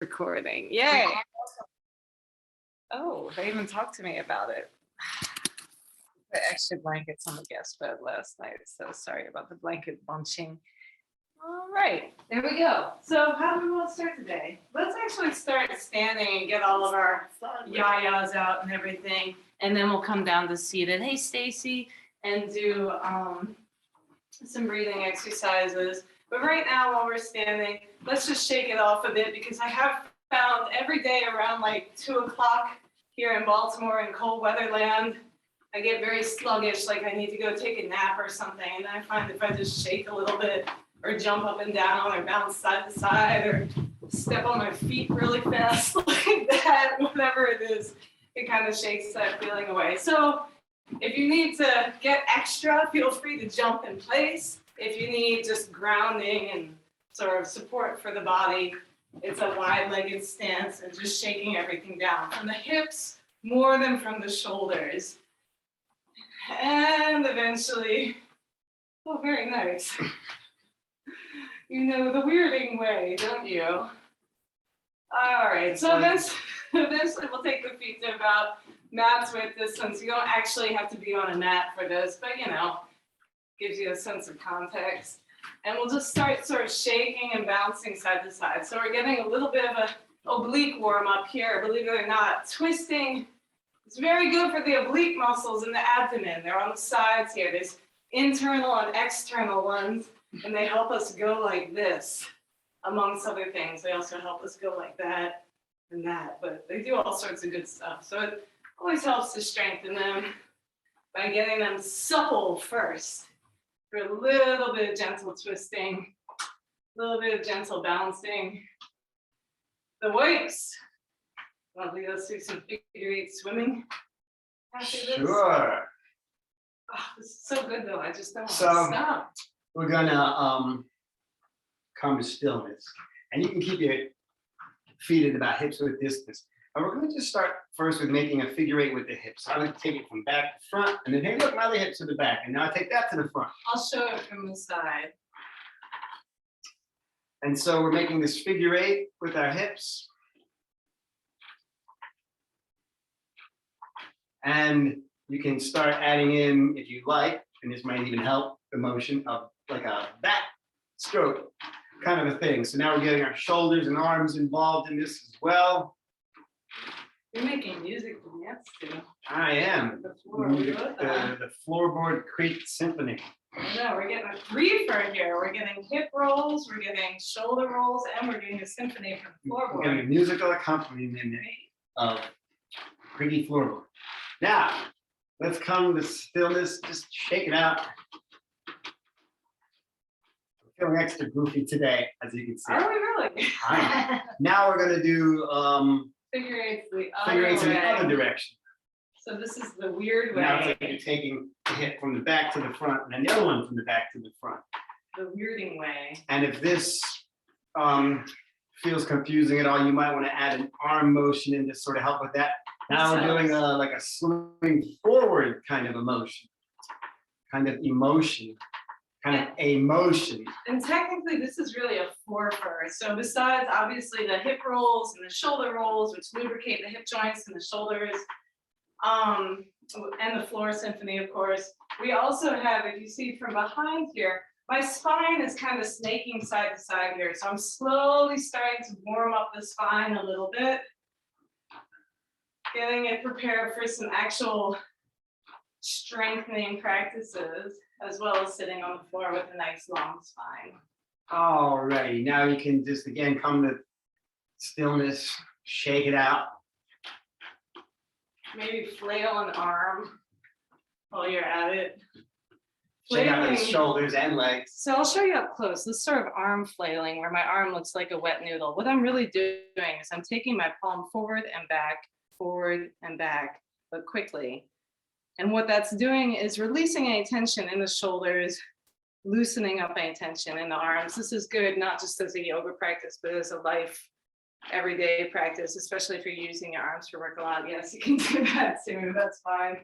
recording. Yay. Oh, they even talked to me about it. I actually blankets on the guest bed last night, so sorry about the blanket bunching. All right, there we go. So how do we want to start today? Let's actually start standing and get all of our yayas out and everything, and then we'll come down to seated. Hey, Stacy, and do some breathing exercises. But right now, while we're standing, let's just shake it off a bit, because I have found every day around like 2 o'clock here in Baltimore in cold weather land, I get very sluggish, like I need to go take a nap or something. And I find if I just shake a little bit or jump up and down or bounce side to side or step on my feet really fast like that, whatever it is, it kind of shakes that feeling away. So if you need to get extra, feel free to jump in place. If you need just grounding and sort of support for the body, it's a wide-legged stance and just shaking everything down from the hips more than from the shoulders. And eventually, oh, very nice. You know the weirding way, don't you? All right, so eventually we'll take the feet to about mat's width distance. You don't actually have to be on a mat for this, but you know, gives you a sense of context. And we'll just start sort of shaking and bouncing side to side. So we're getting a little bit of an oblique warm up here, believe it or not. Twisting, it's very good for the oblique muscles in the abdomen. They're on the sides here. There's internal and external ones, and they help us go like this, amongst other things. They also help us go like that and that, but they do all sorts of good stuff. So it always helps to strengthen them by getting them supple first. For a little bit of gentle twisting, a little bit of gentle balancing. The weights. Want to lead us through some figure eight swimming? Sure. Oh, this is so good though. I just don't want to stop. We're gonna come to stillness, and you can keep your feet at about hips width distance. And we're going to just start first with making a figure eight with the hips. I'm going to take it from back to front, and then hey, look, my other hips to the back, and now I take that to the front. I'll show it from the side. And so we're making this figure eight with our hips. And you can start adding in, if you like, and this might even help, the motion of like a back stroke kind of a thing. So now we're getting our shoulders and arms involved in this as well. You're making music to dance to. I am. The floorboard Creek Symphony. No, we're getting a threefer here. We're getting hip rolls, we're getting shoulder rolls, and we're getting a symphony from the floorboard. We're getting a musical accompaniment of Creaky floorboard. Now, let's come to stillness. Just shake it out. I'm feeling extra goofy today, as you can see. Are we really? Now we're going to do figure eights the in the other direction. So this is the weird way. Now it's like you're taking the hip from the back to the front, and then the other one from the back to the front. The weirding way. And if this feels confusing at all, you might want to add an arm motion in to sort of help with that. Now we're doing like a swing forward kind of emotion, kind of emotion. And technically, this is really a four-fer. So besides, obviously, the hip rolls and the shoulder rolls, which lubricate the hip joints and the shoulders, and the floor symphony, of course, we also have, if you see from behind here, my spine is kind of snaking side to side here. So I'm slowly starting to warm up the spine a little bit, getting it prepared for some actual strengthening practices, as well as sitting on the floor with a nice long spine. Alrighty, now you can just again come to stillness, shake it out. Maybe flail an arm while you're at it. Shake out the shoulders and legs. So I'll show you up close. This sort of arm flailing where my arm looks like a wet noodle. What I'm really doing is I'm taking my palm forward and back, but quickly. And what that's doing is releasing any tension in the shoulders, loosening up any tension in the arms. This is good, not just as a yoga practice, but as a life, everyday practice, especially if you're using your arms for work a lot. Yes, you can do that too, that's fine.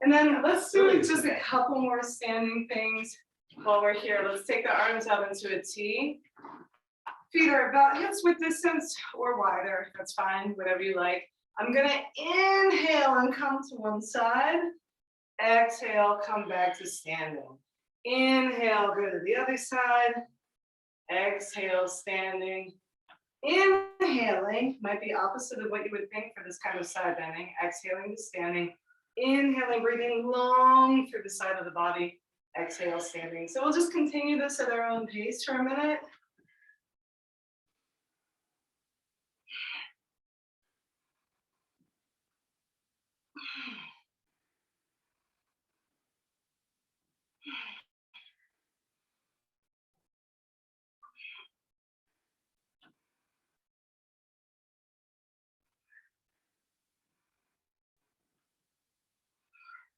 And then let's do just a couple more standing things while we're here. Let's take the arms out into a T. Feet are about hips width distance or wider. That's fine, whatever you like. I'm gonna inhale and come to one side. Exhale, come back to standing. Inhale, go to the other side. Exhale, standing. Inhaling might be opposite of what you would think for this kind of side bending. Exhaling to standing. Inhaling, breathing long through the side of the body. Exhale, standing. So we'll just continue this at our own pace for a minute.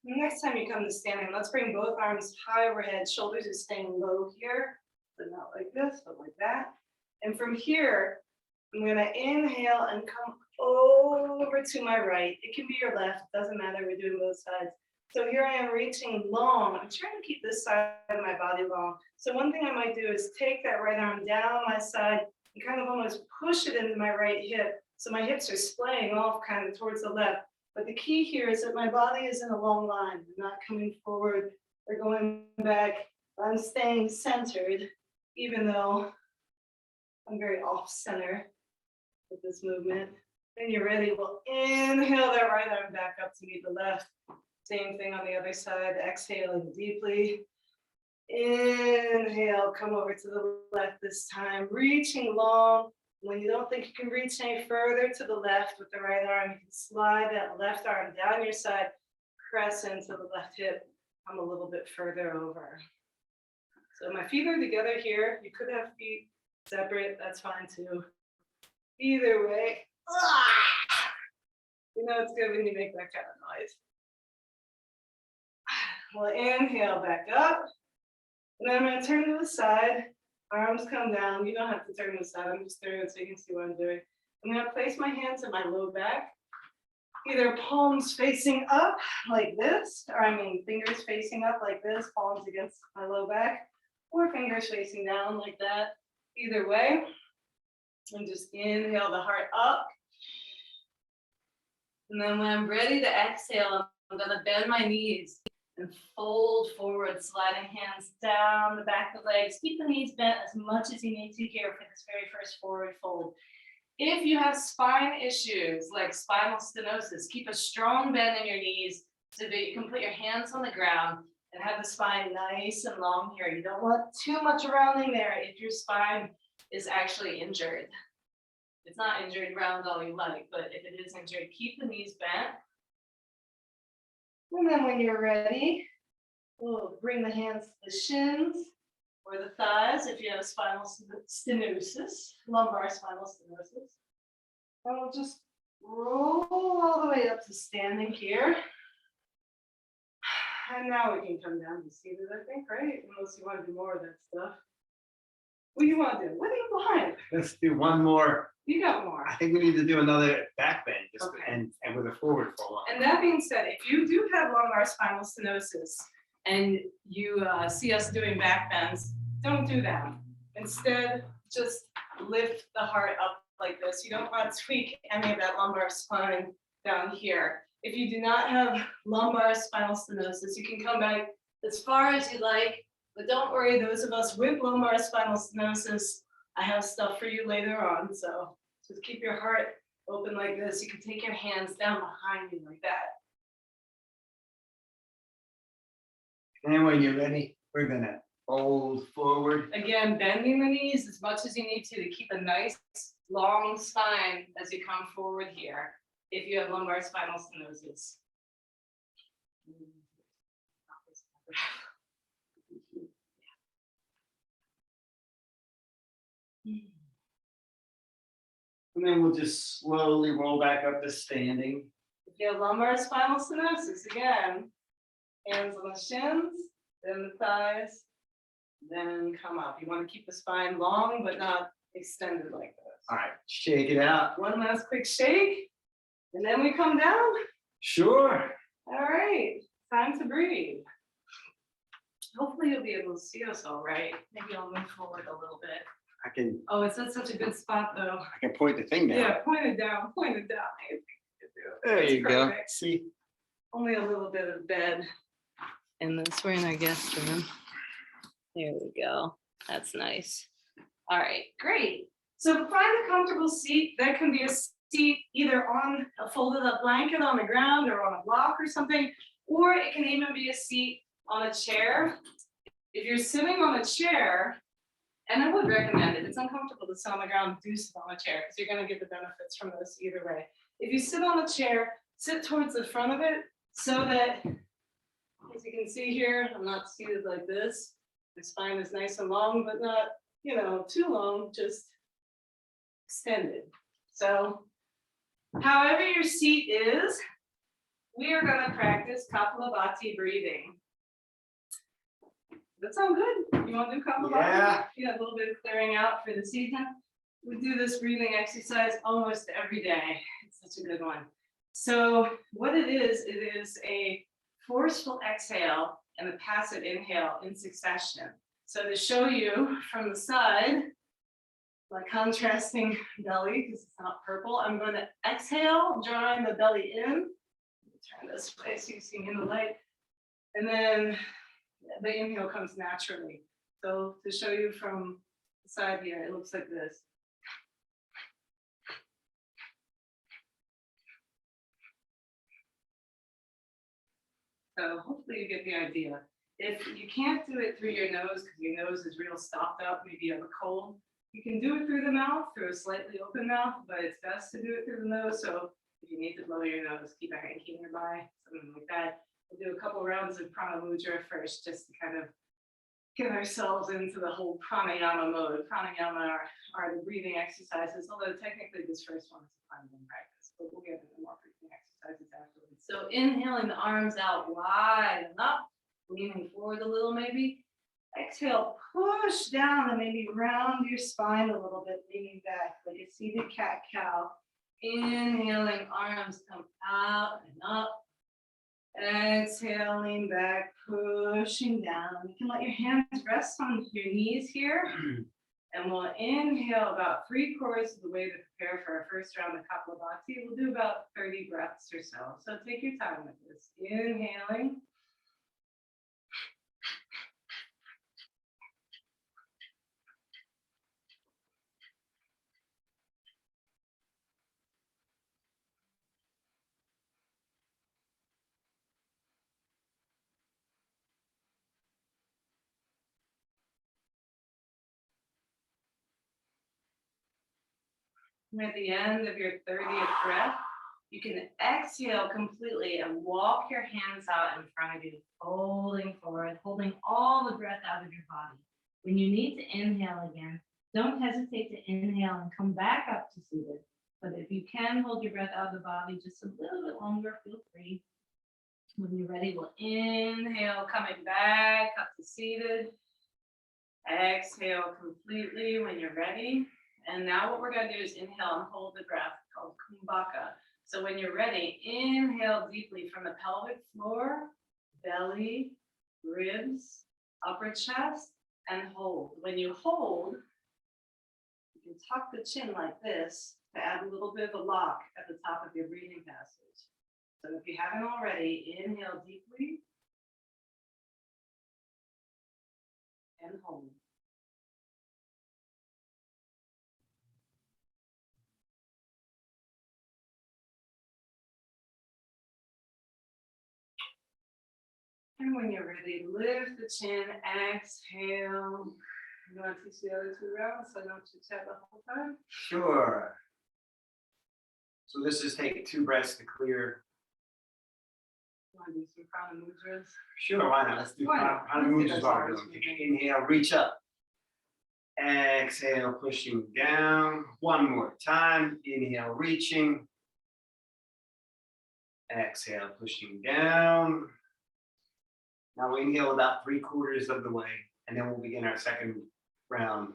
Next time you come to standing, let's bring both arms high overhead. Shoulders are staying low here, but not like this, but like that. And from here, I'm gonna inhale and come over to my right. It can be your left, doesn't matter, we're doing both sides. So here I am reaching long. I'm trying to keep this side of my body long. So one thing I might do is take that right arm down my side and kind of almost push it into my right hip. So my hips are splaying off kind of towards the left. But the key here is that my body is in a long line. I'm not coming forward or going back. I'm staying centered, even though I'm very off center with this movement. When you're ready, we'll inhale that right arm back up to meet the left. Same thing on the other side, exhaling deeply. Inhale, come over to the left this time, reaching long. When you don't think you can reach any further to the left with the right arm, you can slide that left arm down your side, press into the left hip, come a little bit further over. So my feet are together here. You could have feet separate, that's fine too. Either way, you know it's good when you make that kind of noise. We'll inhale back up. And then I'm going to turn to the side. Arms come down. You don't have to turn to the side. I'm just doing it so you can see what I'm doing. I'm going to place my hands in my low back. Either palms facing up like this, or fingers facing up like this, palms against my low back, or fingers facing down like that. Either way. And just inhale the heart up. And then when I'm ready to exhale, I'm going to bend my knees and fold forward, sliding hands down the back of the legs. Keep the knees bent as much as you need to here for this very first forward fold. If you have spine issues like spinal stenosis, keep a strong bend in your knees so that you can put your hands on the ground and have the spine nice and long here. You don't want too much rounding there if your spine is actually injured. It's not injured, round all you like, but if it is injured, keep the knees bent. And then when you're ready, we'll bring the hands to the shins or the thighs if you have spinal stenosis, lumbar spinal stenosis. And we'll just roll all the way up to standing here. And now we can come down to seated, I think, right? Unless you want to do more of that stuff. What do you want to do? What are you behind? Let's do one more. You got more. I think we need to do another back bend just Okay. and with a forward fold. And that being said, if you do have lumbar spinal stenosis and you see us doing back bends, don't do that. Instead, just lift the heart up like this. You don't want to tweak any of that lumbar spine down here. If you do not have lumbar spinal stenosis, you can come back as far as you like, but don't worry, those of us with lumbar spinal stenosis, I have stuff for you later on. So just keep your heart open like this. You can take your hands down behind you like that. And when you're ready, we're gonna fold forward. Again, bending the knees as much as you need to keep a nice long spine as you come forward here if you have lumbar spinal stenosis. And then we'll just slowly roll back up to standing. If you have lumbar spinal stenosis, again, hands on the shins, then the thighs, then come up. You want to keep the spine long, but not extended like this. All right, shake it out. One last quick shake, and then we come down. Sure. All right, time to breathe. Hopefully you'll be able to see us all right. Maybe I'll move forward a little bit. I can Oh, it's at such a good spot though. point the thing down. Yeah, point it down, point it down. I think you can do it. There That's you go. perfect. See? Only a little bit of bed. And this we're in our guest room. There we go. That's nice. All right, great. So find a comfortable seat. That can be a seat either on a folded up blanket on the ground or on a block or something, or it can even be a seat on a chair. If you're sitting on a chair, and I would recommend it, it's uncomfortable to sit on the ground, do sit on a chair because you're going to get the benefits from this either way. If you sit on a chair, sit towards the front of it so that, as you can see here, I'm not seated like this. My spine is nice and long, but not, too long, just extended. So however your seat is, we are going to practice Kapalabhati breathing. That sound good? You want to do Kapalabhati? Yeah. Yeah, a little bit of clearing out for this evening. We do this breathing exercise almost every day. It's such a good one. So what it is a forceful exhale and a passive inhale in succession. So to show you from the side, my contrasting belly, because it's not purple, I'm going to exhale, drawing the belly in. Turn this way so you see me in the light. And then the inhale comes naturally. So to show you from the side here, it looks like this. So hopefully you get the idea. If you can't do it through your nose because your nose is real stopped up, maybe you have a cold, you can do it through the mouth, through a slightly open mouth, but it's best to do it through the nose. So if you need to blow your nose, keep a hanky nearby, something like that. We'll do a couple rounds of prana mudra first, just to kind of get ourselves into the whole pranayama mode. Pranayama are the breathing exercises, although technically this first one is a pranayama practice, but we'll get into more breathing exercises afterwards. So inhaling the arms out wide and up, leaning forward a little maybe. Exhale, push down and maybe round your spine a little bit, leaning back like a seated cat-cow. Inhaling, arms come out and up. Exhaling back, pushing down. You can let your hands rest on your knees here. And we'll inhale about 3/4 of the way to prepare for our first round of Kapalabhati. We'll do about 30 breaths or so. So take your time with this. Inhaling. And at the end of your 30th breath, you can exhale completely and walk your hands out in front of you, folding forward, holding all the breath out of your body. When you need to inhale again, don't hesitate to inhale and come back up to seated. But if you can hold your breath out of the body just a little bit longer, feel free. When you're ready, we'll inhale, coming back up to seated. Exhale completely when you're ready. And now what we're going to do is inhale and hold the breath, called kumbhaka. So when you're ready, inhale deeply from the pelvic floor, belly, ribs, upper chest, and hold. When you hold, you can tuck the chin like this to add a little bit of a lock at the top of your breathing passage. So if you haven't already, inhale deeply and hold. And when you're ready, lift the chin, exhale. You want to teach the other 2 rounds so I don't chit-chat the whole time? Sure. So let's just take 2 breaths to clear. You want to do some prana mudras? Sure, why not? Let's do Why not? prana Let's do mudras those while we're arms doing it. moving. Inhale, reach up. Exhale, pushing down. One more time. Inhale, reaching. Exhale, pushing down. Now we inhale about 3/4 of the way, and then we'll begin our second round.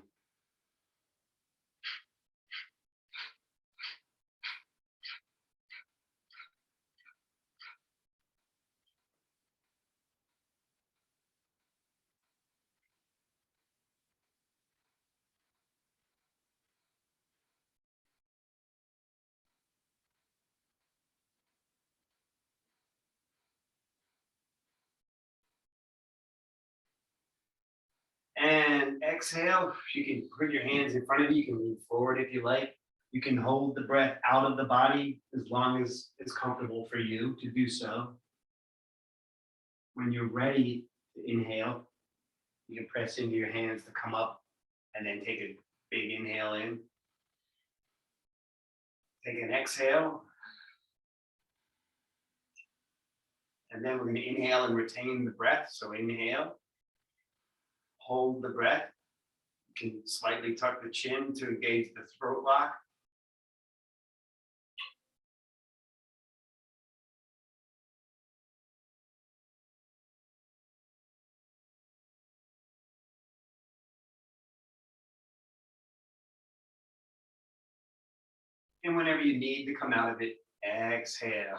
And exhale, you can put your hands in front of you. You can lean forward if you like. You can hold the breath out of the body as long as it's comfortable for you to do so. When you're ready to inhale, you can press into your hands to come up and then take a big inhale in. Take an exhale. And then we're going to inhale and retain the breath. So inhale, hold the breath. You can slightly tuck the chin to engage the throat lock. And whenever you need to come out of it, exhale.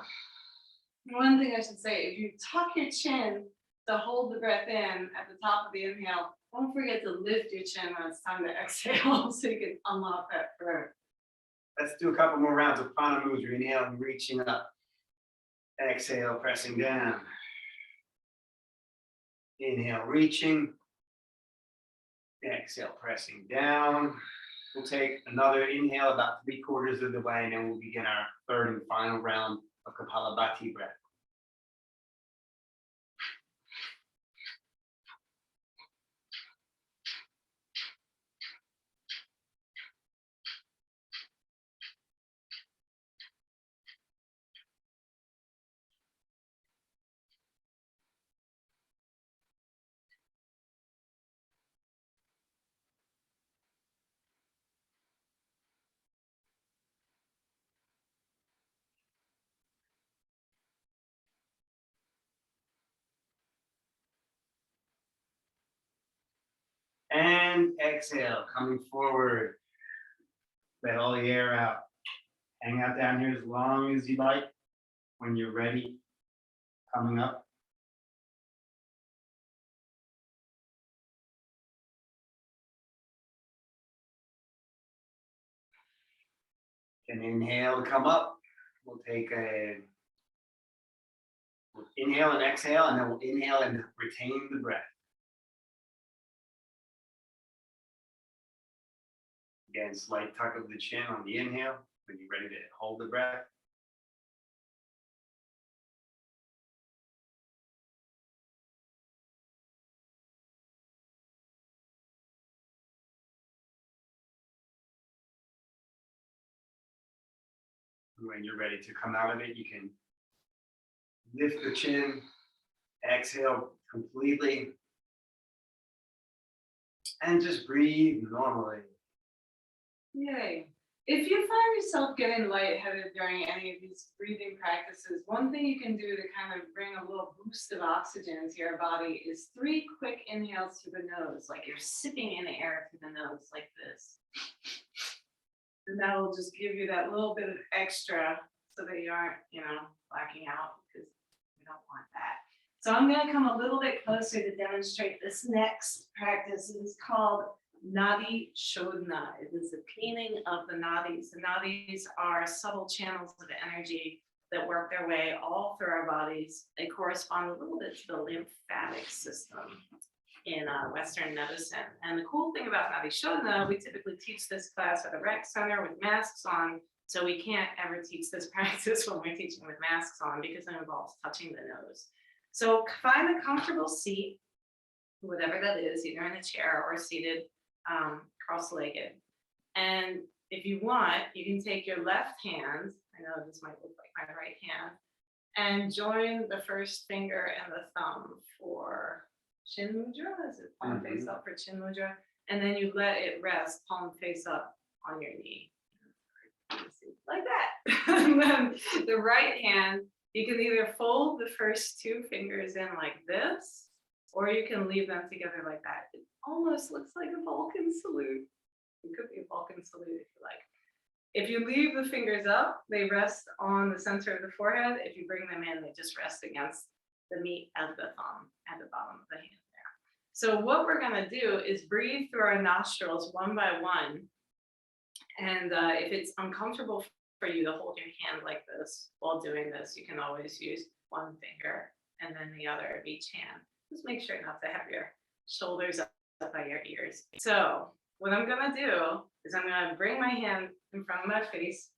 One thing I should say, if you tuck your chin to hold the breath in at the top of the inhale, don't forget to lift your chin when it's time to exhale so you can unlock that throat. Let's do a couple more rounds of prana moves. You're inhaling, reaching up. Exhale, pressing down. Inhale, reaching. Exhale, pressing down. We'll take another inhale about 3/4 of the way, and then we'll begin our third and final round of Kapalabhati breath. And exhale, coming forward. Let all the air out. Hang out down here as long as you like. When you're ready, coming up. Can inhale to come up. We'll inhale and exhale, and then we'll inhale and retain the breath. Again, slight tuck of the chin on the inhale when you're ready to hold the breath. When you're ready to come out of it, you can lift the chin, exhale completely, and just breathe normally. Yay. If you find yourself getting lightheaded during any of these breathing practices, one thing you can do to kind of bring a little boost of oxygen to your body is 3 quick inhales through the nose, like you're sipping in air through the nose like this. And that will just give you that little bit of extra so that you aren't, blacking out, because we don't want that. So I'm going to come a little bit closer to demonstrate this next practice. It is called Nadi Shodhana. It is the cleaning of the nadis. The nadis are subtle channels of energy that work their way all through our bodies. They correspond a little bit to the lymphatic system in Western medicine. And the cool thing about Nadi Shodhana, we typically teach this class at the rec center with masks on, so we can't ever teach this practice when we're teaching with masks on because it involves touching the nose. So find a comfortable seat, whatever that is, either in a chair or seated cross-legged. And if you want, you can take your left hand, I know this might look like my right hand, and join the first finger and the thumb for Chin Mudra, is it palm face up for Chin Mudra? And then you let it rest palm face up on your knee. Like that. And then the right hand, you can either fold the first 2 fingers in like this, or you can leave them together like that. It almost looks like a Vulcan salute. It could be a Vulcan salute if you like. If you leave the fingers up, they rest on the center of the forehead. If you bring them in, they just rest against the meat of the thumb at the bottom of the hand there. So what we're gonna do is breathe through our nostrils one by one. And if it's uncomfortable for you to hold your hand like this while doing this, you can always use one finger and then the other of each hand. Just make sure not to have your shoulders up by your ears. So what I'm gonna do is I'm gonna bring my hand in front of my face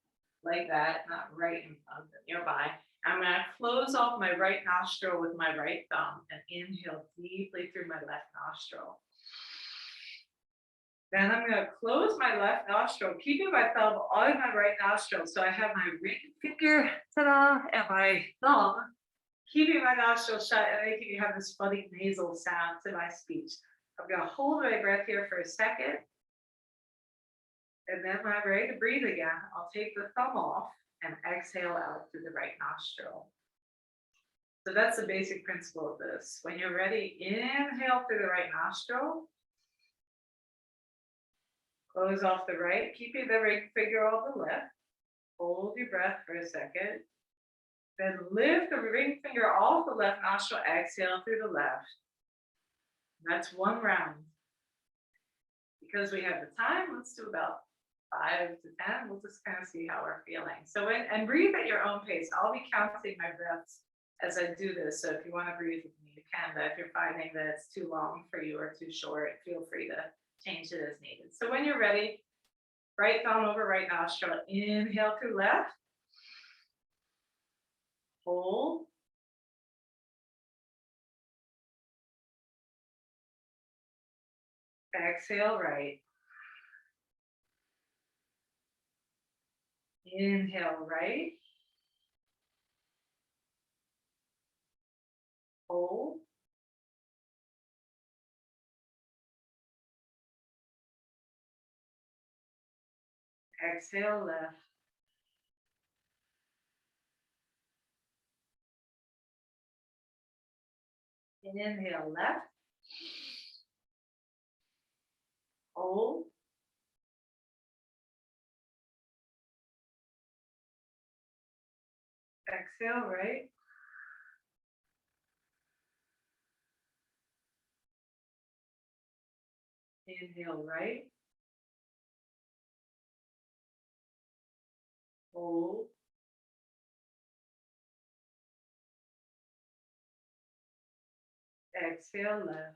like that, not right in front, but nearby. I'm gonna close off my right nostril with my right thumb and inhale deeply through my left nostril. Then I'm gonna close my left nostril, keeping my thumb on my right nostril. So I have my ring finger, ta-da, and my thumb, keeping my nostril shut and making you have this funny nasal sound to my speech. I'm gonna hold my breath here for a second. And then when I'm ready to breathe again, I'll take the thumb off and exhale out through the right nostril. So that's the basic principle of this. When you're ready, inhale through the right nostril. Close off the right, keeping the ring finger on the left. Hold your breath for a second. Then lift the ring finger off the left nostril, exhale through the left. That's one round. Because we have the time, let's do about 5 to 10. We'll just kind of see how we're feeling. So, and breathe at your own pace. I'll be counting my breaths as I do this. So if you want to breathe with me, you can. But if you're finding that it's too long for you or too short, feel free to change it as needed. So when you're ready, right thumb over right nostril. Inhale through left. Hold. Exhale right. Inhale right. Hold. Exhale left. Inhale left. Hold. Exhale right. Inhale right. Hold. Exhale left.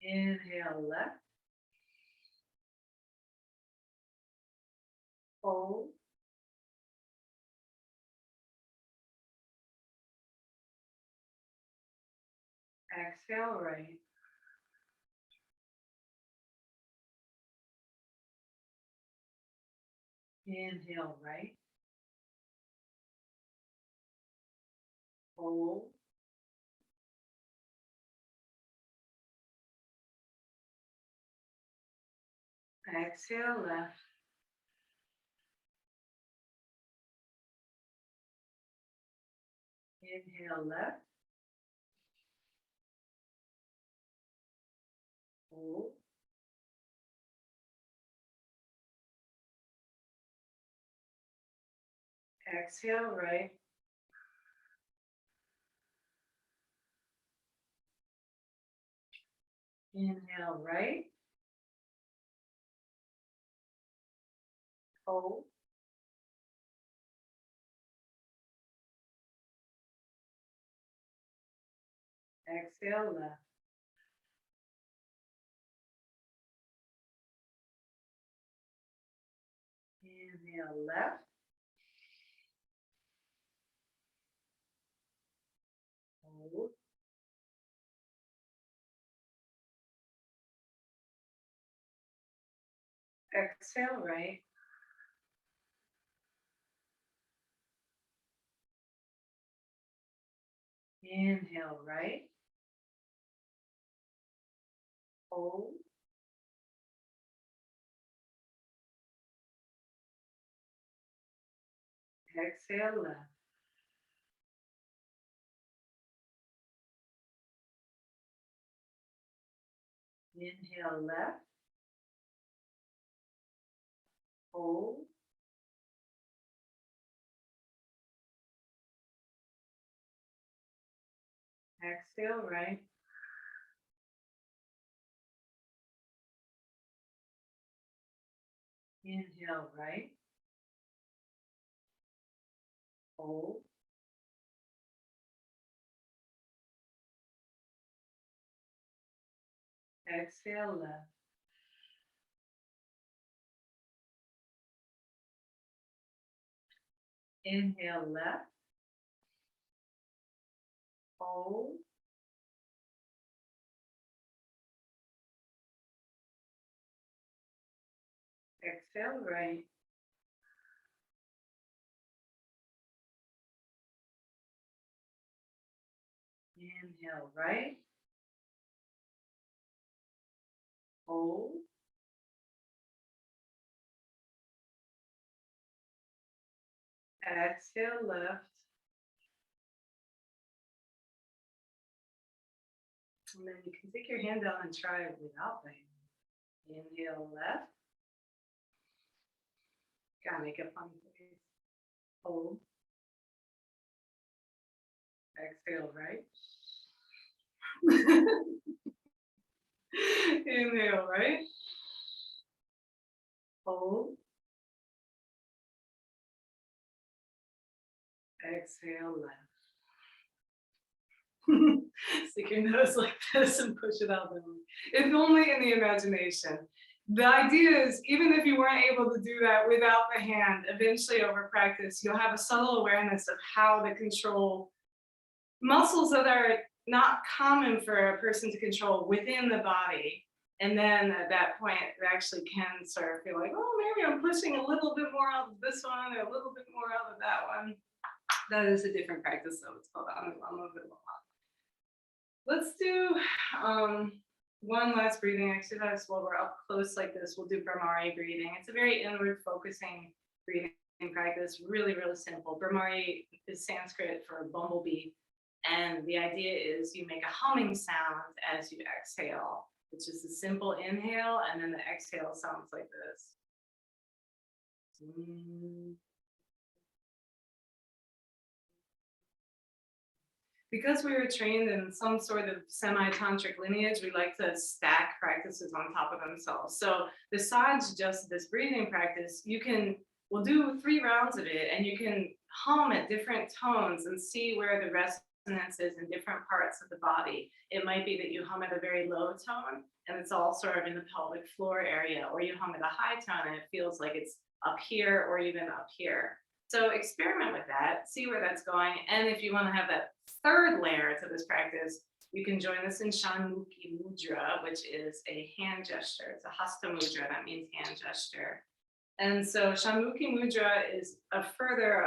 Inhale left. Hold. Exhale right. Inhale right. Hold. Exhale left. Inhale left. Hold. Exhale right. Inhale right. Hold. Exhale left. Inhale left. Hold. Exhale right. Inhale right. Hold. Exhale left. Inhale left. Hold. Exhale right. Inhale right. Hold. Exhale left. Inhale left. Hold. Exhale right. Inhale right. Hold. Exhale left. And then you can take your hand down and try it without the hand. Inhale left. Gotta make a funny face. Hold. Exhale right. Inhale right. Hold. Exhale left. Stick your nose like this and push it out the way. If only in the imagination. The idea is, even if you weren't able to do that without the hand, eventually over practice, you'll have a subtle awareness of how to control muscles that are not common for a person to control within the body. And then at that point, it actually can sort of feel like, oh, maybe I'm pushing a little bit more out of this one or a little bit more out of that one. That is a different practice, though. It's called Anuloma Viloma. Let's do one last breathing exercise while we're up close like this. We'll do Brahmari breathing. It's a very inward focusing breathing practice, really, really simple. Brahmari is Sanskrit for bumblebee. And the idea is you make a humming sound as you exhale, which is a simple inhale, and then the exhale sounds like this. Because we were trained in some sort of semi-tantric lineage, we like to stack practices on top of themselves. So besides just this breathing practice, we'll do 3 rounds of it, and you can hum at different tones and see where the resonance is in different parts of the body. It might be that you hum at a very low tone, and it's all sort of in the pelvic floor area, or you hum at a high tone, and it feels like it's up here or even up here. So experiment with that, see where that's going. And if you want to have that 3rd layer to this practice, you can join us in Shanmukhi Mudra, which is a hand gesture. It's a hasta mudra, that means hand gesture. And so Shanmukhi Mudra is a further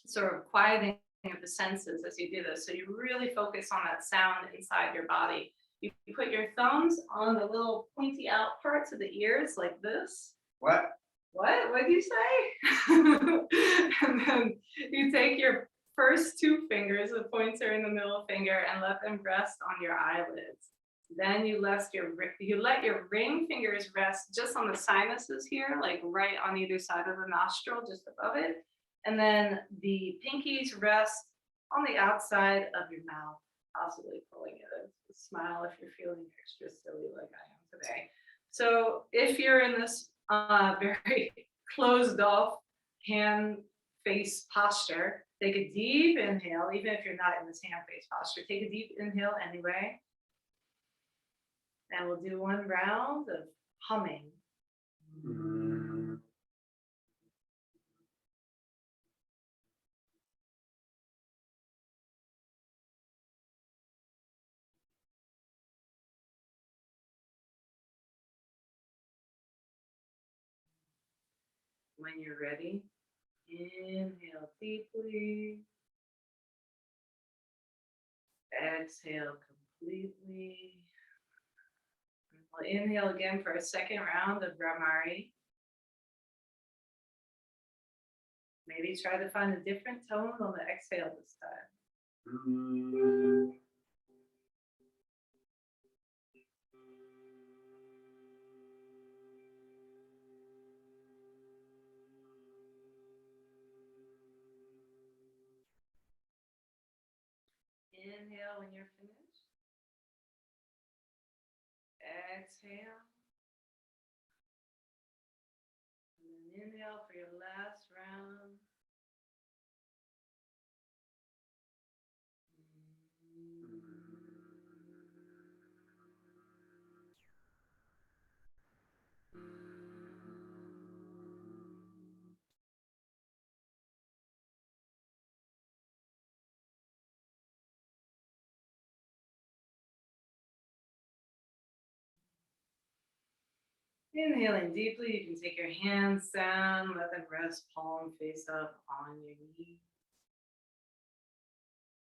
sort of quieting of the senses as you do this. So you really focus on that sound inside your body. You put your thumbs on the little pointy out parts of the ears like this. What? What did you say? And then you take your first 2 fingers, the pointer and the middle finger, and let them rest on your eyelids. Then you let your ring fingers rest just on the sinuses here, like right on either side of the nostril, just above it. And then the pinkies rest on the outside of your mouth, possibly pulling it a smile if you're feeling extra silly like I am today. So if you're in this very closed off hand face posture, take a deep inhale, even if you're not in this hand face posture, take a deep inhale anyway. And we'll do 1 round of humming. When you're ready, inhale deeply. Exhale completely. We'll inhale again for a 2nd round of Brahmari. Maybe try to find a different tone on the exhale this time. Inhale when you're finished. Exhale. And then inhale for your last round. Inhaling deeply, you can take your hands down, let them rest palm face up on your knee.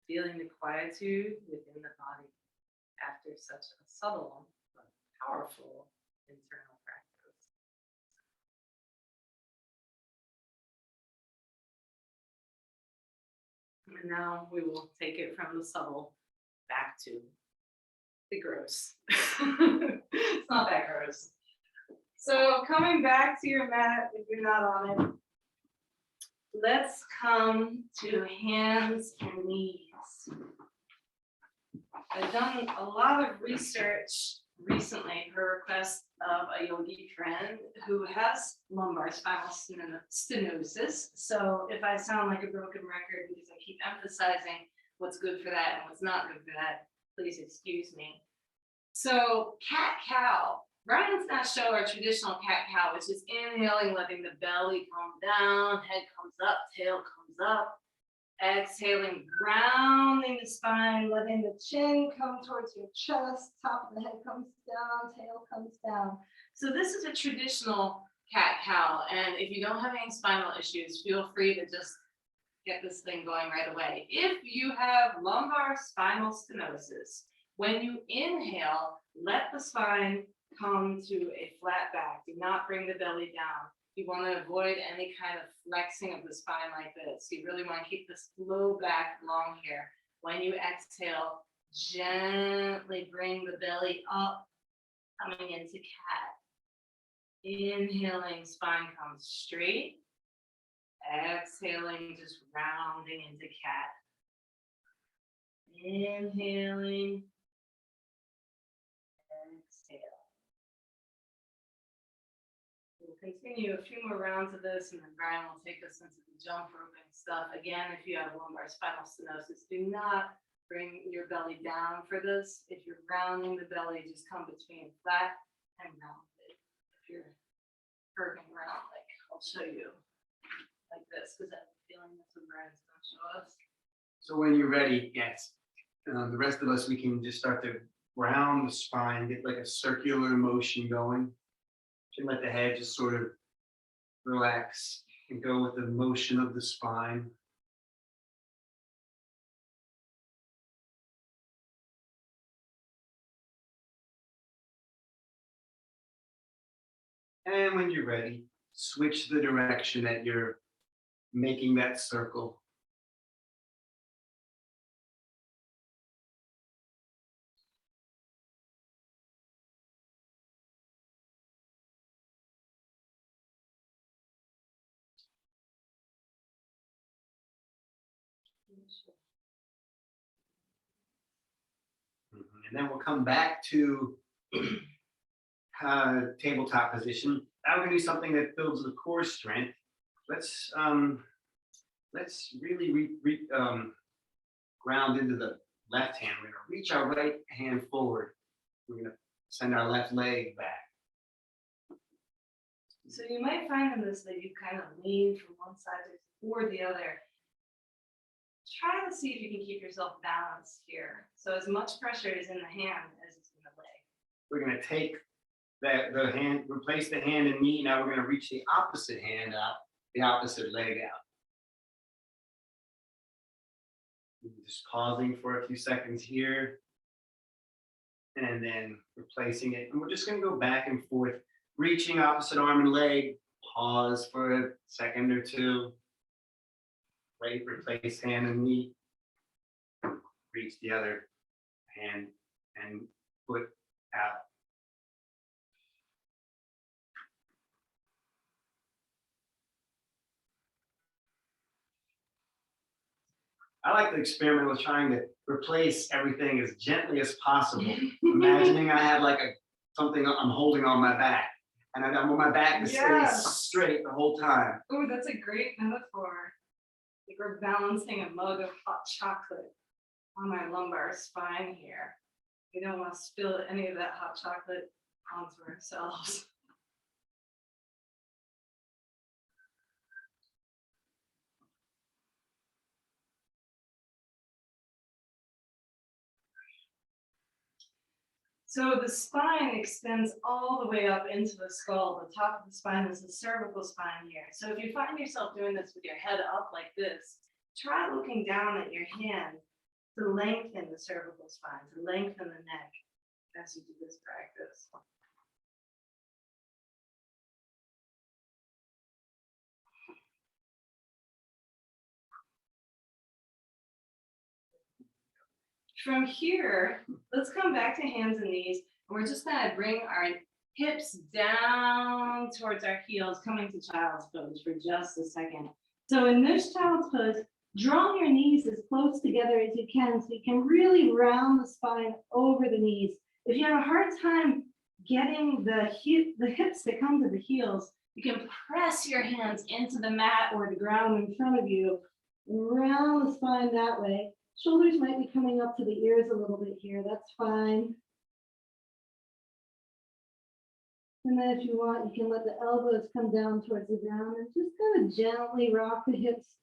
Feeling the quietude within the body after such a subtle but powerful internal practice. And now we will take it from the subtle back to the gross. It's not that gross. So coming back to your mat, if you're not on it, let's come to hands and knees. I've done a lot of research recently per request of a yogi friend who has lumbar spinal stenosis. So if I sound like a broken record because I keep emphasizing what's good for that and what's not good for that, please excuse me. So cat-cow. Ryan's not show our traditional cat-cow, which is inhaling, letting the belly come down, head comes up, tail comes up. Exhaling, grounding the spine, letting the chin come towards your chest, top of the head comes down, tail comes down. So this is a traditional cat-cow, and if you don't have any spinal issues, feel free to just get this thing going right away. If you have lumbar spinal stenosis, when you inhale, let the spine come to a flat back. Do not bring the belly down. You want to avoid any kind of flexing of the spine like this. You really want to keep this low back, long here. When you exhale, gently bring the belly up, coming into cat. Inhaling, spine comes straight. Exhaling, just rounding into cat. Inhaling. Exhale. We'll continue a few more rounds of this, and then Brian will take us into the jump roping stuff. Again, if you have lumbar spinal stenosis, do not bring your belly down for this. If you're rounding the belly, just come between flat and rounded. If you're curving around, like I'll show you like this, because I have a feeling that's what Brian's going to show us. So when you're ready, yes, the rest of us, we can just start to round the spine, get like a circular motion going. You can let the head just sort of relax and go with the motion of the spine. And when you're ready, switch the direction that you're making that circle. And then we'll come back to tabletop position. Now we're going to do something that builds the core strength. Let's really ground into the left hand. We're going to reach our right hand forward. We're going to send our left leg back. So you might find in this that you kind of lean from one side or the other. Try to see if you can keep yourself balanced here. So as much pressure is in the hand as it's in the leg. We're going to take the hand, replace the hand and knee. Now we're going to reach the opposite hand up, the opposite leg out. Just pausing for a few seconds here. And then replacing it. And we're just going to go back and forth, reaching opposite arm and leg. Pause for a second or two. Right, replace hand and knee. Reach the other hand and foot out. I like the experiment with trying to replace everything as gently as possible. Imagining I have like something I'm holding on my back, and I want my back to stay straight the whole time. Oh, that's a great metaphor. Like we're balancing a mug of hot chocolate on my lumbar spine here. We don't want to spill any of that hot chocolate onto ourselves. So the spine extends all the way up into the skull. The top of the spine is the cervical spine here. So if you find yourself doing this with your head up like this, try looking down at your hand to lengthen the cervical spine, to lengthen the neck as you do this practice. From here, let's come back to hands and knees. And we're just gonna bring our hips down towards our heels, coming to child's pose for just a second. So in this child's pose, draw your knees as close together as you can so you can really round the spine over the knees. If you have a hard time getting the hips to come to the heels, you can press your hands into the mat or the ground in front of you, round the spine that way. Shoulders might be coming up to the ears a little bit here, that's fine. And then if you want, you can let the elbows come down towards the ground and just kind of gently rock the hips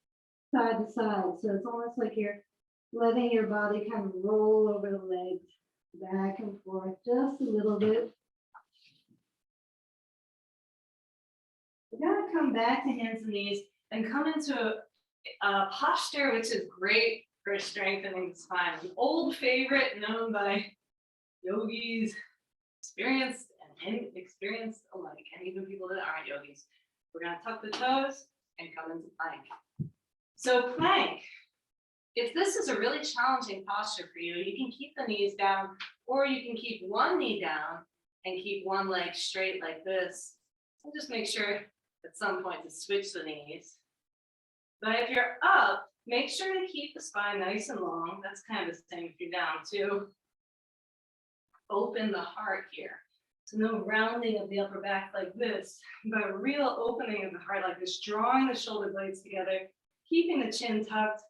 side to side. So it's almost like you're letting your body kind of roll over the legs, back and forth, just a little bit. We're gonna come back to hands and knees and come into a posture which is great for strengthening the spine. An old favorite known by yogis, experienced and inexperienced alike, and even people that aren't yogis. We're gonna tuck the toes and come into plank. So plank, if this is a really challenging posture for you, you can keep the knees down, or you can keep one knee down and keep one leg straight like this. And just make sure at some point to switch the knees. But if you're up, make sure to keep the spine nice and long. That's kind of the same if you're down too. Open the heart here. So no rounding of the upper back like this, but a real opening of the heart like this, drawing the shoulder blades together, keeping the chin tucked.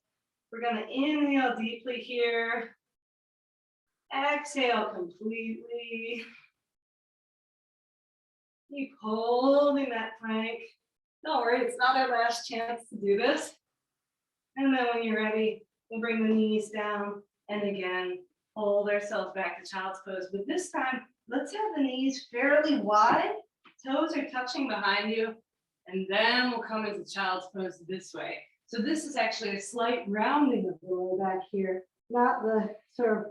We're gonna inhale deeply here. Exhale completely. Keep holding that plank. Don't worry, it's not our last chance to do this. And then when you're ready, we'll bring the knees down and again, hold ourselves back to child's pose. But this time, let's have the knees fairly wide. Toes are touching behind you. And then we'll come into child's pose this way. So this is actually a slight rounding of the lower back here, not the sort of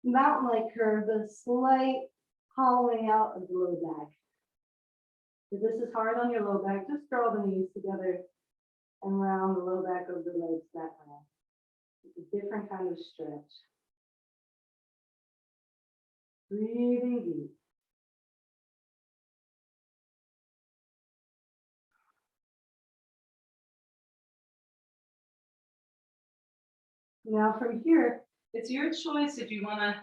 mountain-like curve, but a slight hollowing out of the low back. If this is hard on your low back, just draw the knees together and round the low back of the legs that way. It's a different kind of stretch. Breathing deep. Now from here, it's your choice if you wanna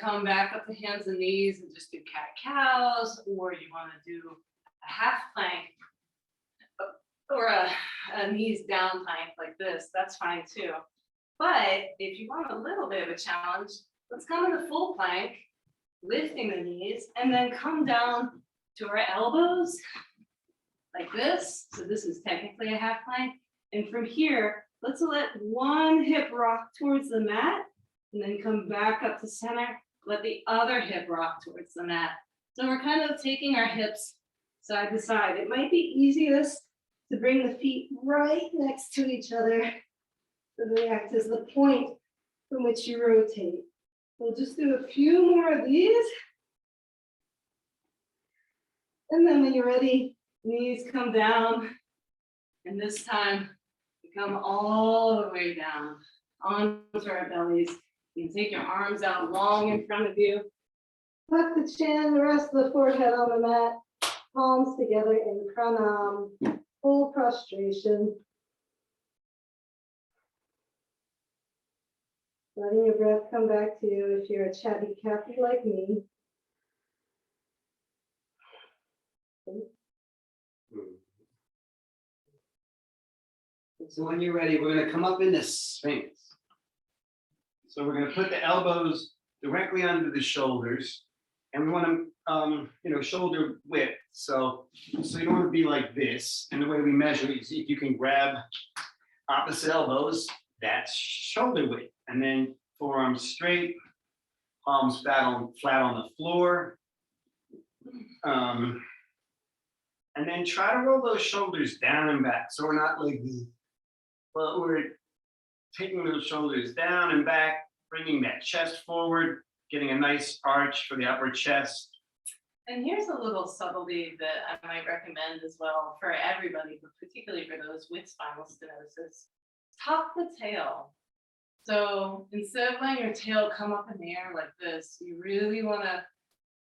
come back up to hands and knees and just do cat-cows, or you wanna do a half plank or a knees down plank like this, that's fine too. But if you want a little bit of a challenge, let's come into full plank, lifting the knees, and then come down to our elbows like this. So this is technically a half plank. And from here, let's let one hip rock towards the mat and then come back up to center. Let the other hip rock towards the mat. So we're kind of taking our hips side to side. It might be easiest to bring the feet right next to each other so they act as the point from which you rotate. We'll just do a few more of these. And then when you're ready, knees come down. And this time, we come all the way down onto our bellies. You can take your arms out long in front of you. Tuck the chin, rest the forehead on the mat. Palms together in pranam, full prostration. Letting your breath come back to you if you're a chatty Cathy like me. So when you're ready, we're gonna come up into Sphinx. So we're gonna put the elbows directly under the shoulders, and we want to, shoulder width. So you don't want to be like this. And the way we measure is if you can grab opposite elbows, that's shoulder width, and then forearms straight, palms flat on the floor. And then try to roll those shoulders down and back. So we're not like this, but we're taking those shoulders down and back, bringing that chest forward, getting a nice arch for the upper chest. And here's a little subtlety that I might recommend as well for everybody, but particularly for those with spinal stenosis. Tuck the tail. So instead of letting your tail come up in the air like this, you really want to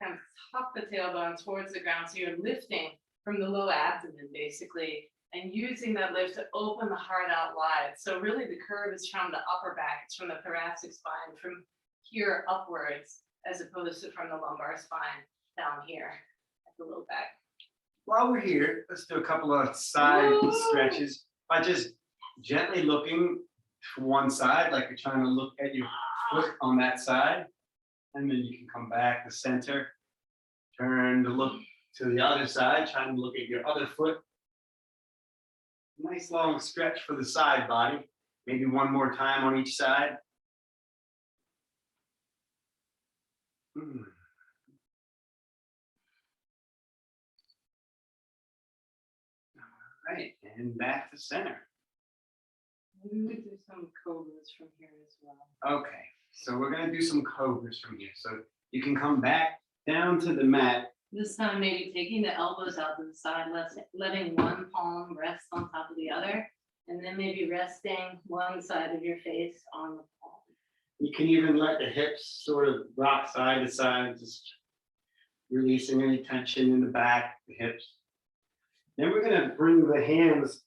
kind of tuck the tailbone towards the ground. So you're lifting from the low abdomen basically, and using that lift to open the heart out wide. So really the curve is from the upper back, it's from the thoracic spine, from here upwards, as opposed to from the lumbar spine down here at the low back. While we're here, let's do a couple of side stretches by just gently looking to one side, like you're trying to look at your foot on that side. And then you can come back to center, turn to look to the other side, trying to look at your other foot. Nice long stretch for the side body. Maybe one more time on each side. All right, and back to center. We would do some cobras from here as well. Okay, so we're gonna do some cobras from here. So you can come back down to the mat. This time maybe taking the elbows out to the side, letting one palm rest on top of the other, and then maybe resting one side of your face on the palm. You can even let the hips sort of rock side to side, just releasing any tension in the back, the hips. Then we're gonna bring the hands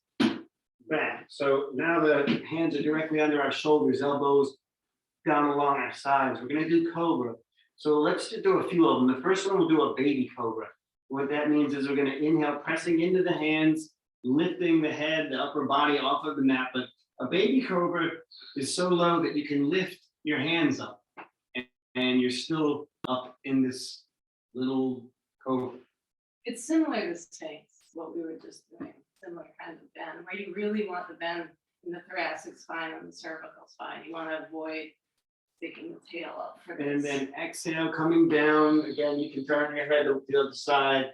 back. So now the hands are directly under our shoulders, elbows down along our sides. We're gonna do cobra. So let's just do a few of them. The first one we'll do a baby cobra. What that means is we're gonna inhale, pressing into the hands, lifting the head, the upper body off of the mat. But a baby cobra is so low that you can lift your hands up and you're still up in this little cobra. It's similar to Sphinx, what we were just doing, similar kind of bend, where you really want the bend in the thoracic spine and the cervical spine. You want to avoid sticking the tail up for this. And then exhale, coming down. Again, you can turn your head to the other side.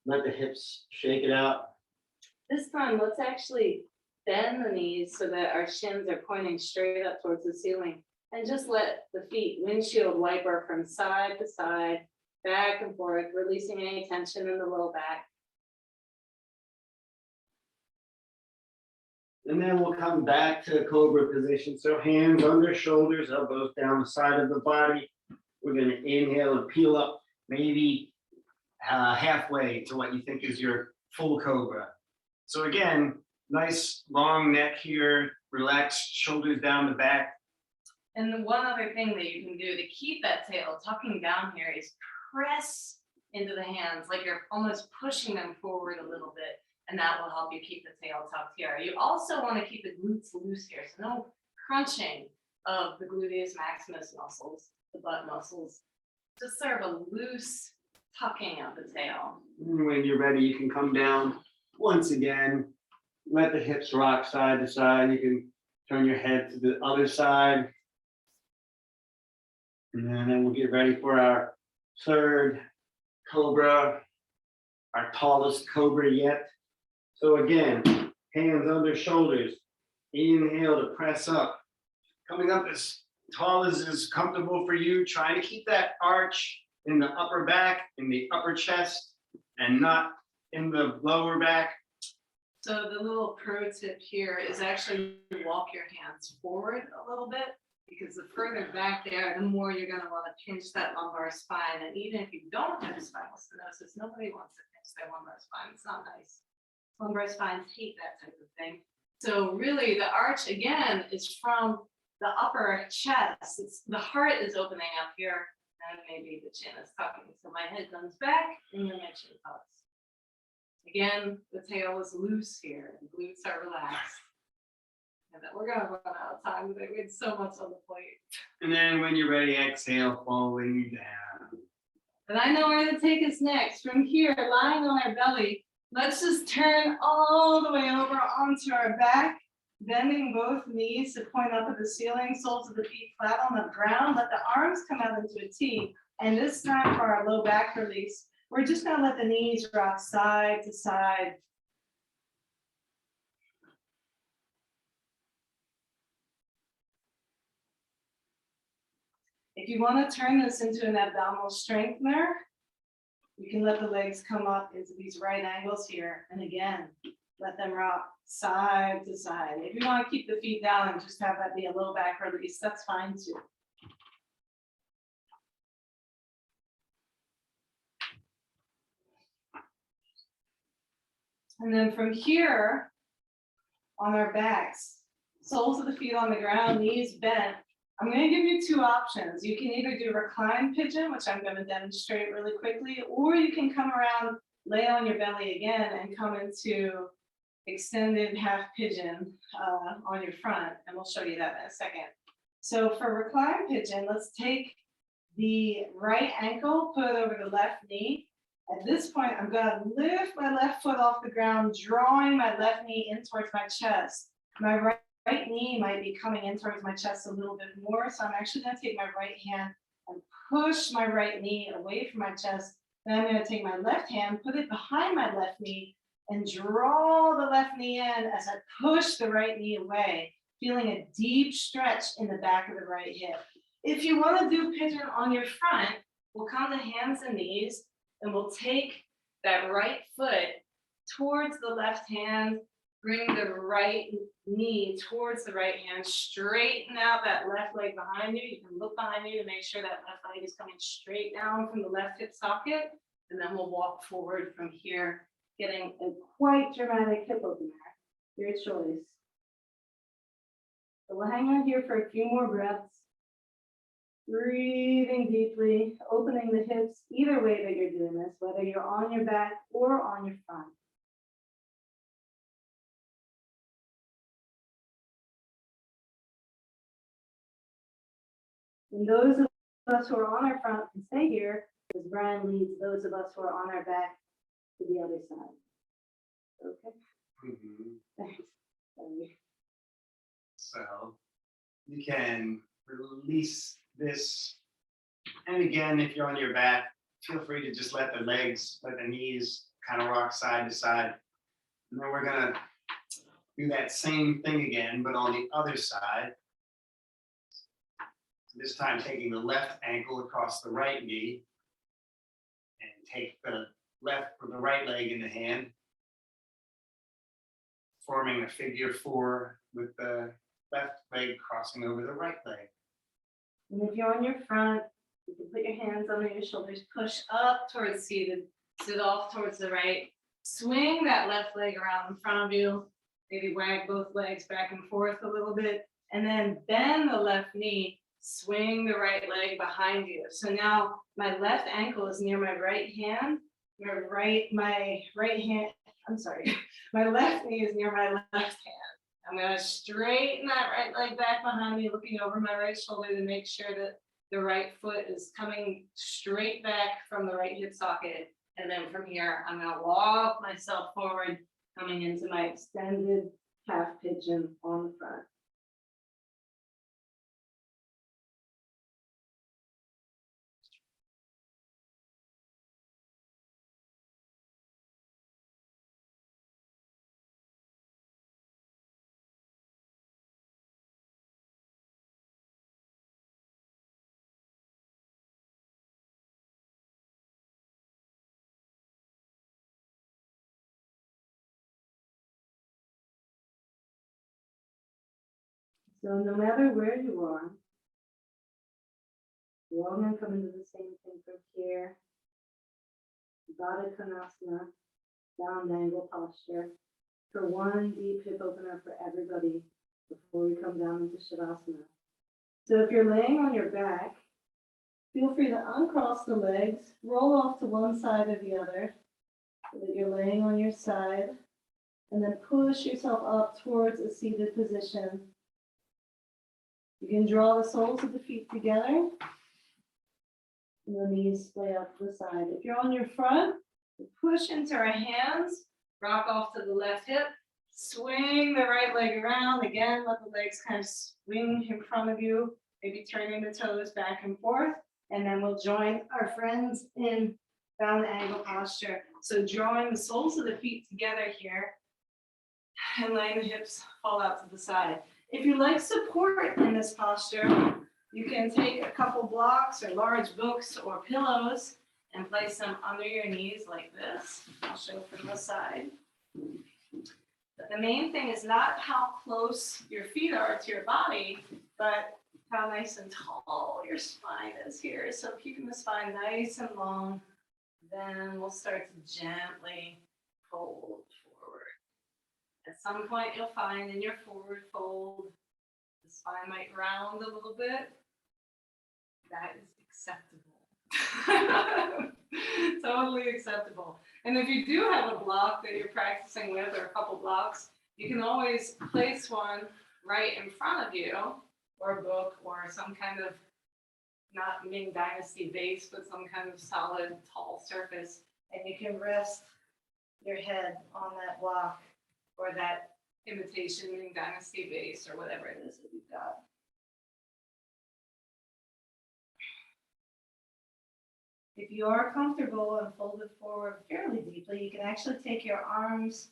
Let the hips shake it out. This time, let's actually bend the knees so that our shins are pointing straight up towards the ceiling. And just let the feet windshield wiper from side to side, back and forth, releasing any tension in the low back. And then we'll come back to cobra position. So hands under shoulders, elbows down the side of the body. We're going to inhale and peel up maybe halfway to what you think is your full cobra. So again, nice long neck here, relaxed shoulders down the back. And the one other thing that you can do to keep that tail tucking down here is press into the hands, like you're almost pushing them forward a little bit, and that will help you keep the tail tucked here. You also want to keep the glutes loose here, so no crunching of the gluteus maximus muscles, the butt muscles. Just sort of a loose tucking of the tail. And when you're ready, you can come down once again. Let the hips rock side to side. You can turn your head to the other side. And then we'll get ready for our third cobra, our tallest cobra yet. So again, hands under shoulders, inhale to press up, coming up as tall as is comfortable for you, trying to keep that arch in the upper back, in the upper chest, and not in the lower back. So the little pro tip here is actually walk your hands forward a little bit, because the further back there, the more you're going to want to pinch that lumbar spine. And even if you don't have spinal stenosis, nobody wants to pinch their lumbar spine. It's not nice. Lumbar spines hate that type of thing. So really the arch again is from the upper chest. The heart is opening up here, and maybe the chin is tucking. So my head comes back and then my chin tucks. Again, the tail is loose here. The glutes are relaxed. And then we're going to run out of time today. We had so much on the plate. And then when you're ready, exhale, falling down. And I know where to take us next. From here, lying on our belly, let's just turn all the way over onto our back, bending both knees to point up at the ceiling, soles of the feet flat on the ground. Let the arms come out into a T. And this time for our low back release, we're just gonna let the knees rock side to side. If you want to turn this into an abdominal strengthener, you can let the legs come up into these right angles here. And again, let them rock side to side. If you want to keep the feet down and just have that be a low back release, that's fine too. And then from here, on our backs, soles of the feet on the ground, knees bent, I'm going to give you two options. You can either do recline pigeon, which I'm going to demonstrate really quickly, or you can come around, lay on your belly again, and come into extended half pigeon on your front, and we'll show you that in a second. So for recline pigeon, let's take the right ankle, put it over the left knee. At this point, I'm going to lift my left foot off the ground, drawing my left knee in towards my chest. My right knee might be coming in towards my chest a little bit more, so I'm actually going to take my right hand and push my right knee away from my chest. Then I'm going to take my left hand, put it behind my left knee, and draw the left knee in as I push the right knee away, feeling a deep stretch in the back of the right hip. If you want to do pigeon on your front, we'll come to hands and knees, and we'll take that right foot towards the left hand, bring the right knee towards the right hand, straighten out that left leg behind you. You can look behind you to make sure that left leg is coming straight down from the left hip socket, and then we'll walk forward from here, getting a quite dramatic hip opener. Your choice. So we'll hang on here for a few more breaths. Breathing deeply, opening the hips either way that you're doing this, whether you're on your back or on your front. And those of us who are on our front can stay here, as Brian leads those of us who are on our back to the other side. Okay? Thanks. Sorry. So you can release this. And again, if you're on your back, feel free to just let the legs, let the knees kind of rock side to side. And then we're going to do that same thing again, but on the other side. This time taking the left ankle across the right knee and take the left or the right leg in the hand, forming a figure 4 with the left leg crossing over the right leg. And if you're on your front, you can put your hands under your shoulders, push up towards seated, sit off towards the right, swing that left leg around in front of you, maybe wag both legs back and forth a little bit, and then bend the left knee, swing the right leg behind you. So now my left ankle is near my right hand, my left knee is near my left hand. I'm going to straighten that right leg back behind me, looking over my right shoulder to make sure that the right foot is coming straight back from the right hip socket. And then from here, I'm going to walk myself forward, coming into my extended half pigeon on the front. So no matter where you are, we're all going to come into the same thing from here. Baddha Konasana, down angle posture. For one deep hip opener for everybody before we come down into Shavasana. So if you're laying on your back, feel free to uncross the legs, roll off to one side or the other, so that you're laying on your side, and then push yourself up towards a seated position. You can draw the soles of the feet together, and the knees splay out to the side. If you're on your front, push into our hands, rock off to the left hip, Swing the right leg around. Again, let the legs kind of swing in front of you, maybe turning the toes back and forth. And then we'll join our friends in down angle posture. So drawing the soles of the feet together here and letting the hips fall out to the side. If you like support in this posture, you can take a couple blocks or large books or pillows and place them under your knees like this. I'll show from the side. But the main thing is not how close your feet are to your body, but how nice and tall your spine is here. So keeping the spine nice and long, then we'll start to gently fold forward. At some point you'll find in your forward fold, the spine might round a little bit. That is acceptable. Totally acceptable. And if you do have a block that you're practicing with, or a couple blocks, you can always place one right in front of you, or a book, or some kind of, not Ming Dynasty base, but some kind of solid, tall surface, and you can rest your head on that block, or that imitation Ming Dynasty base, or whatever it is that you've got. If you are comfortable and folded forward fairly deeply, you can actually take your arms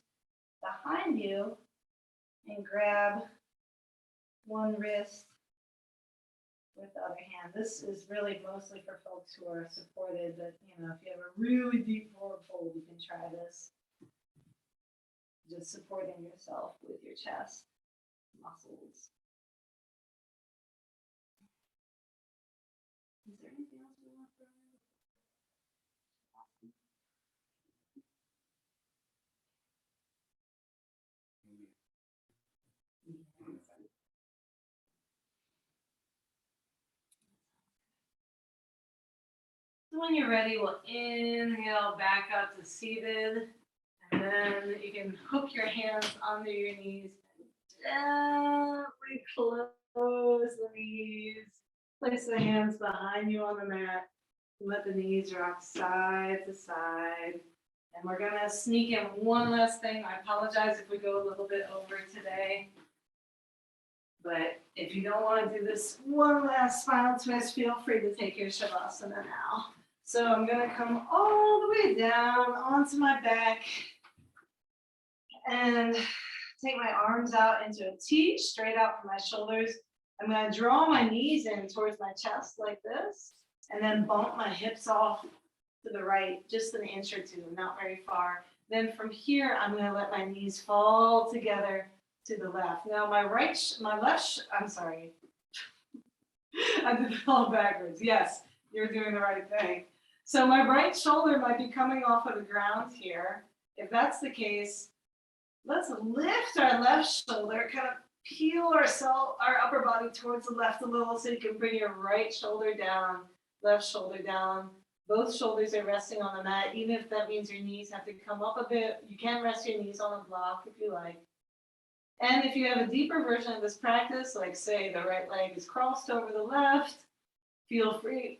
behind you and grab one wrist with the other hand. This is really mostly for folks who are supported, but if you have a really deep forward fold, you can try this. Just supporting yourself with your chest muscles. Is there anything else we want to throw in? So when you're ready, we'll inhale back up to seated, and then you can hook your hands under your knees and gently close the knees. Place the hands behind you on the mat. Let the knees rock side to side. And we're gonna sneak in one last thing. I apologize if we go a little bit over today. But if you don't want to do this one last spinal twist, feel free to take your Shavasana now. So I'm gonna come all the way down onto my back and take my arms out into a T, straight out from my shoulders. I'm gonna draw my knees in towards my chest like this, and then bump my hips off to the right, just an inch or two, not very far. Then from here, I'm gonna let my knees fall together to the left. Now I'm sorry. I did it all backwards. Yes, you're doing the right thing. So my right shoulder might be coming off of the ground here. If that's the case, let's lift our left shoulder, kind of peel our upper body towards the left a little so you can bring your right shoulder down, left shoulder down. Both shoulders are resting on the mat, even if that means your knees have to come up a bit. You can rest your knees on a block if you like. And if you have a deeper version of this practice, like say the right leg is crossed over the left, feel free,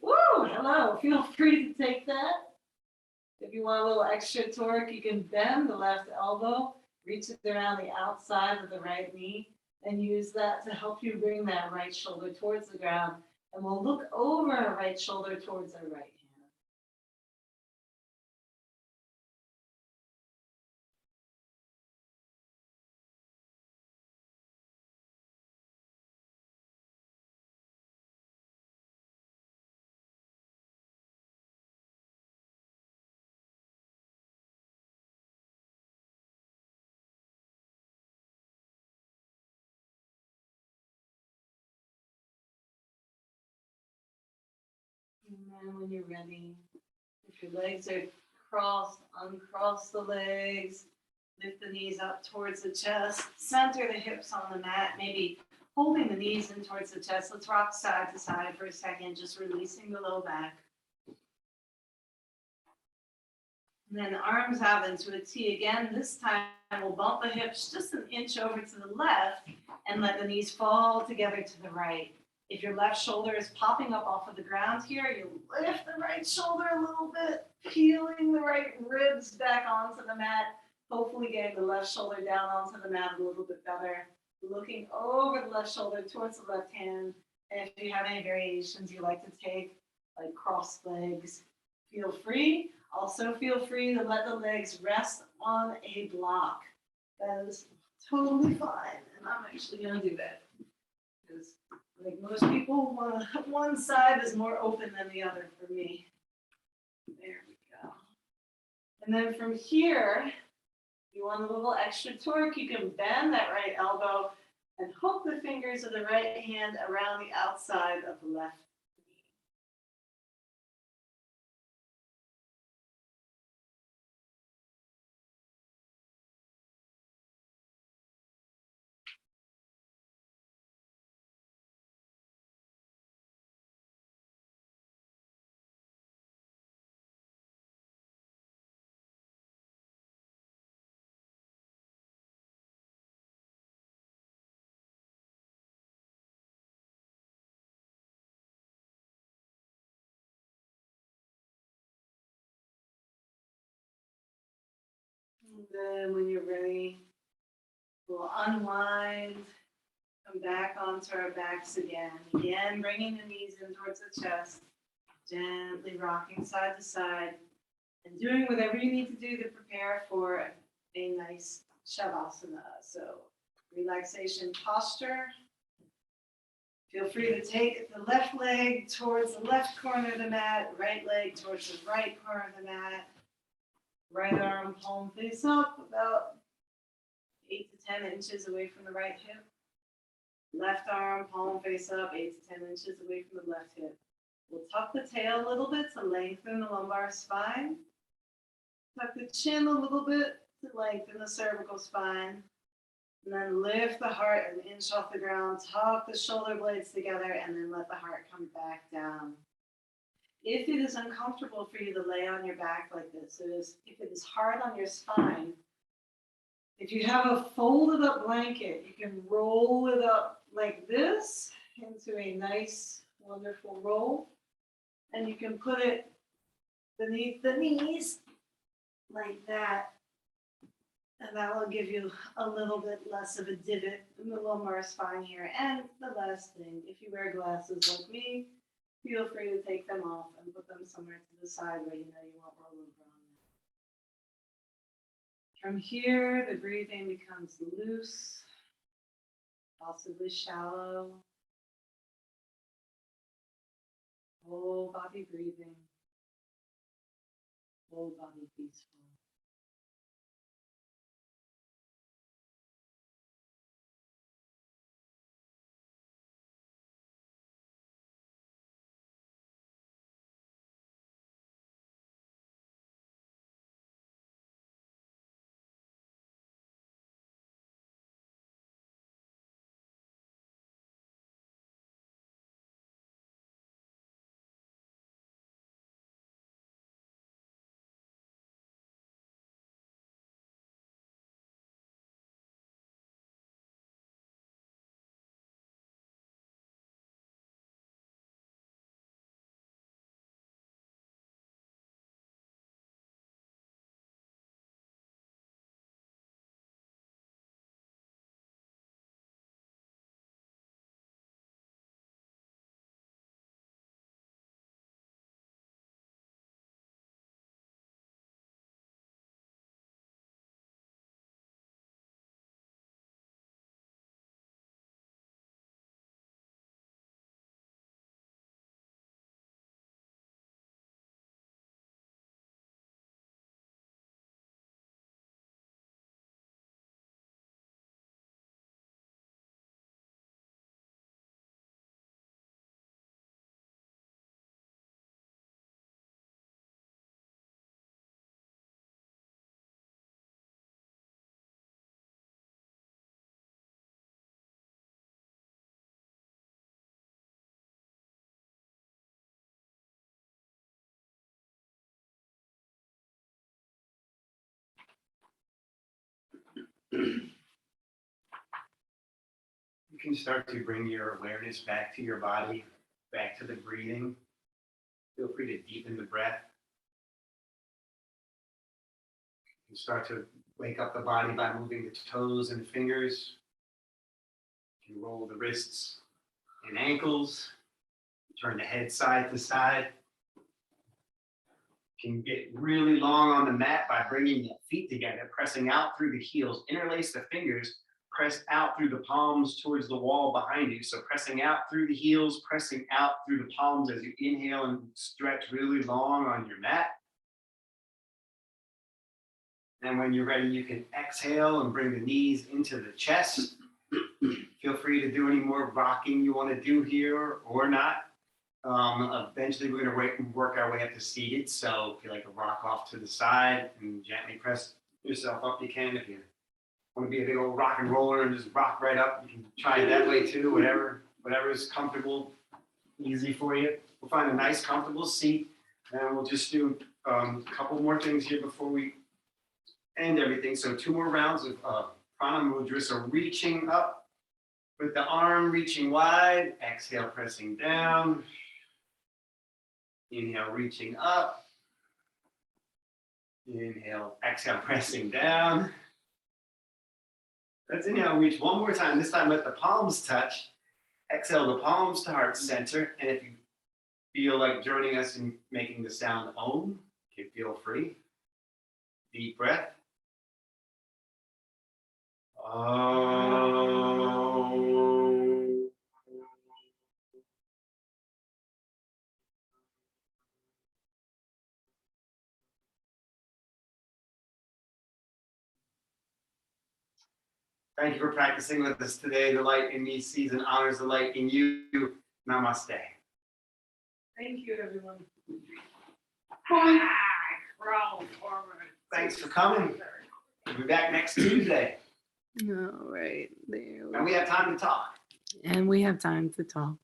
feel free to take that. If you want a little extra torque, you can bend the left elbow, reach it around the outside of the right knee, and use that to help you bring that right shoulder towards the ground. And we'll look over our right shoulder towards our right hand. And then when you're ready, if your legs are crossed, uncross the legs, lift the knees up towards the chest, center the hips on the mat, maybe holding the knees in towards the chest. Let's rock side to side for a second, just releasing the low back. And then arms out into a T again. This time we'll bump the hips just an inch over to the left and let the knees fall together to the right. If your left shoulder is popping up off of the ground here, you lift the right shoulder a little bit, peeling the right ribs back onto the mat, Hopefully getting the left shoulder down onto the mat a little bit better. Looking over the left shoulder towards the left hand. And if you have any variations you like to take, like cross legs, feel free. Also feel free to let the legs rest on a block. That is totally fine. And I'm actually going to do that. Because like most people, one side is more open than the other for me. There we go. And then from here, if you want a little extra torque, you can bend that right elbow and hook the fingers of the right hand around the outside of the left knee. And then when you're ready, we'll unwind, come back onto our backs again. Again, bringing the knees in towards the chest, gently rocking side to side, and doing whatever you need to do to prepare for a nice Shavasana. So relaxation posture. Feel free to take the left leg towards the left corner of the mat, right leg towards the right corner of the mat. Right arm palm face up, about 8 to 10 inches away from the right hip. Left arm palm face up, 8 to 10 inches away from the left hip. We'll tuck the tail a little bit to lengthen the lumbar spine. Tuck the chin a little bit to lengthen the cervical spine. And then lift the heart an inch off the ground, tuck the shoulder blades together, and then let the heart come back down. If it is uncomfortable for you to lay on your back like this, if it is hard on your spine, if you have a folded up blanket, you can roll it up like this into a nice, wonderful roll. And you can put it beneath the knees like that. And that will give you a little bit less of a divot in the lumbar spine here. And the last thing, if you wear glasses like me, feel free to take them off and put them somewhere to the side where you know you won't roll over on them. From here, the breathing becomes loose, possibly shallow. Whole body breathing, whole body peaceful. You can start to bring your awareness back to your body, back to the breathing. Feel free to deepen the breath. You can start to Wake up the body by moving the toes and fingers. You can roll the wrists and ankles. Turn the head side to side. You can get really long on the mat by bringing the feet together, pressing out through the heels. Interlace the fingers, press out through the palms towards the wall behind you. So pressing out through the heels, pressing out through the palms as you inhale and stretch really long on your mat. And when you're ready, you can exhale and bring the knees into the chest. Feel free to do any more rocking you want to do here or not. Eventually, we're going to work our way up to seated. So if you like to rock off to the side and gently press yourself up, you can. If you want to be a big old rock and roller and just rock right up, you can try it that way too. Whatever is comfortable, easy for you. We'll find a nice, comfortable seat, and we'll just do a couple more things here before we end everything. So 2 more rounds of prana mudra. So reaching up with the arm, reaching wide. Exhale, pressing down. Inhale, reaching up. Inhale, exhale, pressing down. Let's inhale, reach one more time. This time let the palms touch. Exhale the palms to heart center. And if you feel like joining us in making the sound Om, you can feel free. Deep breath. Om. Thank you for practicing with us today. The light in me sees and honors the light in you. Namaste. Thank you, everyone. Crawl forward. Thanks for coming. We'll be back next Tuesday. All right, there. And we have time to talk. And we have time to talk.